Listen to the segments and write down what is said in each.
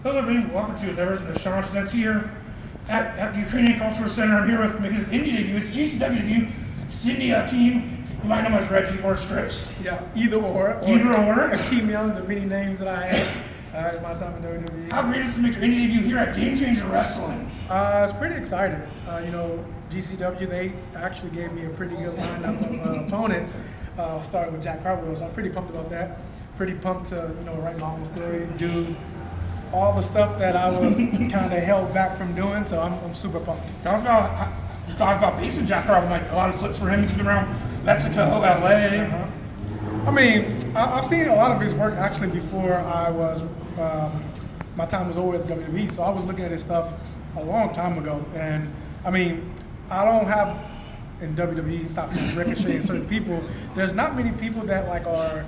Hello everybody, welcome to There's the Sean that's here at the Ukrainian Cultural Center. I'm here with making his Indie debut. It's GCW debut, Sidney Akeem. You might know him as Reggie or Strips. Yeah, either or. Akeem Young, the many names that I had in my time in WWE. How great is it to make your Indie debut here at Game Changer Wrestling? It's pretty exciting. GCW, they actually gave me a pretty good lineup of opponents, starting with Jack Carwell, so I'm pretty pumped about that. Pretty pumped to, write my own story, do all the stuff that I was kind of held back from doing, so I'm super pumped. Talk about facing Jack Carwell, like a lot of flips for him. He's been around Mexico, LA. I mean, I've seen a lot of his work actually before I was, my time was over at WWE, so I was looking at his stuff a long time ago. And I mean, I don't have, in WWE, stop Ricochet and certain people, there's not many people that are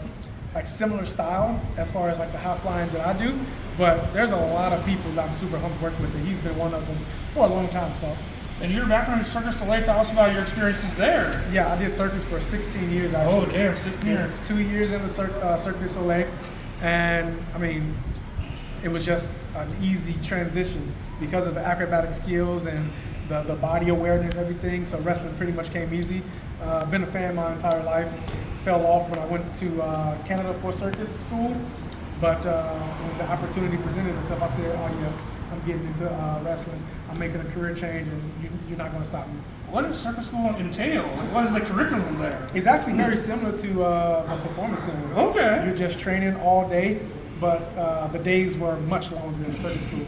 similar style as far as the high flying that I do, but there's a lot of people that I'm super pumped working with, and he's been one of them for a long time. So. And your background in Circus Soleil, tell us about your experiences there. Yeah, I did Circus for 16 years actually. Oh damn, 16 years. 2 years in the Cirque du Soleil, and I mean, it was just an easy transition because of the acrobatic skills and the body awareness, everything. So wrestling pretty much came easy. Been a fan my entire life. Fell off when I went to Canada for circus school, but when the opportunity presented itself, I said, "Oh yeah, I'm getting into wrestling. I'm making a career change, and you're not going to stop me." What does circus school entail? What is the curriculum there? It's actually very similar to a performance center. Okay. You're just training all day, but the days were much longer than circus school.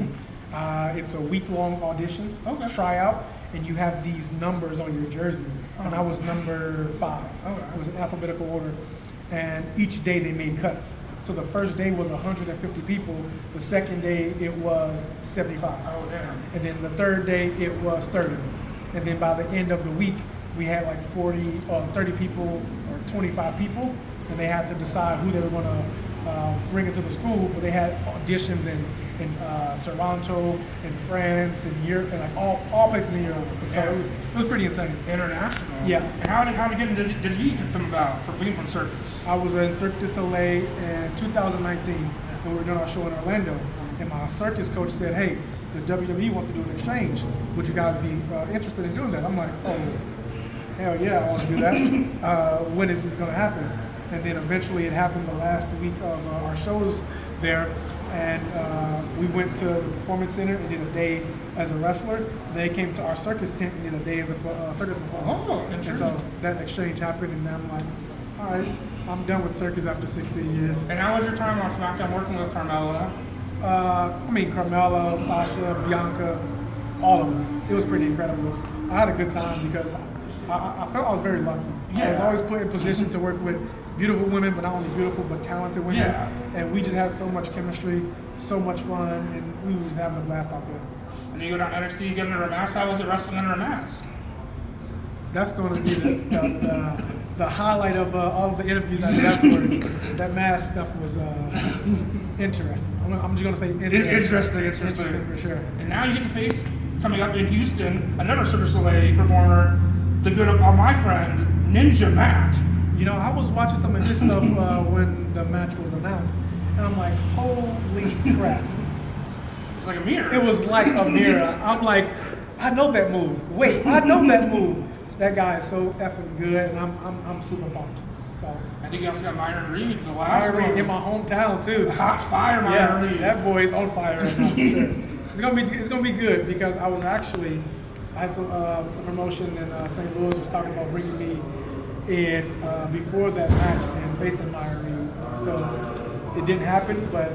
It's a week-long audition, tryout, and you have these numbers on your jersey. And I was number 5. It was in alphabetical order. And each day they made cuts. So the first day was 150 people. The second day it was 75. Oh, damn. And then the third day it was 30. And then by the end of the week, we had 30 people or 25 people, and they had to decide who they were going to bring into the school. But they had auditions in Toronto, in France, in Europe, and all places in Europe. So it was pretty insane. International. Yeah. And how did getting to the league come about for being from circus? I was in Cirque du Soleil in 2019, and we were doing our show in Orlando. And my circus coach said, "Hey, the WWE wants to do an exchange. Would you guys be interested in doing that?" I'm like, "Oh, hell yeah, I want to do that. When is this going to happen?" And then eventually it happened the last week of our shows there. And we went to the Performance Center and did a day as a wrestler. They came to our circus tent and did a day as a circus performer. Oh, and interesting. so that exchange happened, and I'm like, all right, I'm done with circus after 16 years. And how was your time on SmackDown working with Carmella? Carmella, Sasha, Bianca, all of them. It was pretty incredible. I had a good time because I felt I was very lucky. Yeah. I was always put in position to work with beautiful women, but not only beautiful, but talented women. Yeah. And we just had so much chemistry, so much fun, and we were just having a blast out there. And you go down to NXT, you get under a mask. How was it wrestling under a mask? That's going to be the highlight of all of the interviews I did afterwards. That mask stuff was interesting. I'm just going to say interesting. Interesting for sure. And now you get to face, coming up in Houston, another Cirque du Soleil performer, the good my friend, Ninja Mac. I was watching some of his stuff when the match was announced, and I'm like, holy crap. It's like a mirror. It was like a mirror. I'm like, I know that move. Wait, I know that move. That guy is so effing good, and I'm super pumped. So. I think you also got Myron Reed, the last one. In my hometown too. Hot fire, Myron Reed. That boy is on fire right now for sure. It's gonna be good because I had some a promotion in St. Louis was talking about bringing me in before that match and facing Myron Reed. So it didn't happen, but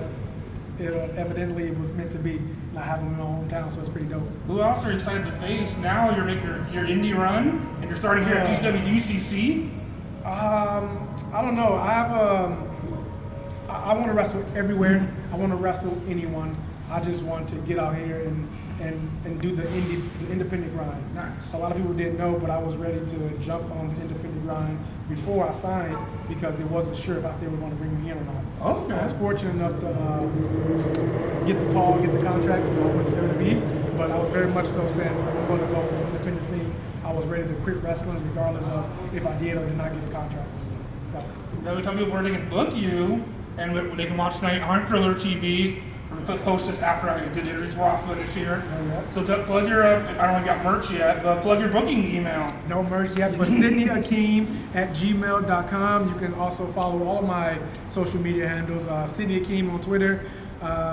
evidently it was meant to be. Not having him in my hometown, so it's pretty dope. Who else are you excited to face? Now you're making your indie run, and you're starting here at GCW. I don't know. I want to wrestle everywhere. I want to wrestle anyone. I just want to get out here and do the independent grind. Nice. A lot of people didn't know, but I was ready to jump on the independent grind before I signed because it wasn't sure if they were going to bring me in or not. Okay. I was fortunate enough to get the call, get the contract, and I went to WWE, but I was very much so saying I'm going to go on the independent scene. I was ready to quit wrestling regardless of if I did or did not get the contract. So. Now we tell people where they can book you and they can watch tonight on Thriller TV. I'm gonna post this after I did the raw footage here. Oh, yeah. So plug your, I don't got merch yet, but plug your booking email. No merch yet, but Sidney Akeem at gmail.com. You can also follow all of my social media handles. Sidney Akeem on Twitter,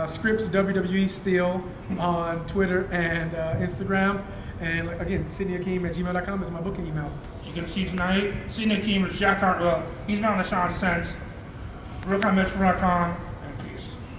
Scripts WWE Steel on Twitter and Instagram. And again, Sidney Akeem at gmail.com is my booking email. So you can see tonight, Sidney Akeem or Jack Hartwell. He's been on the Sean since RealComMetro.com.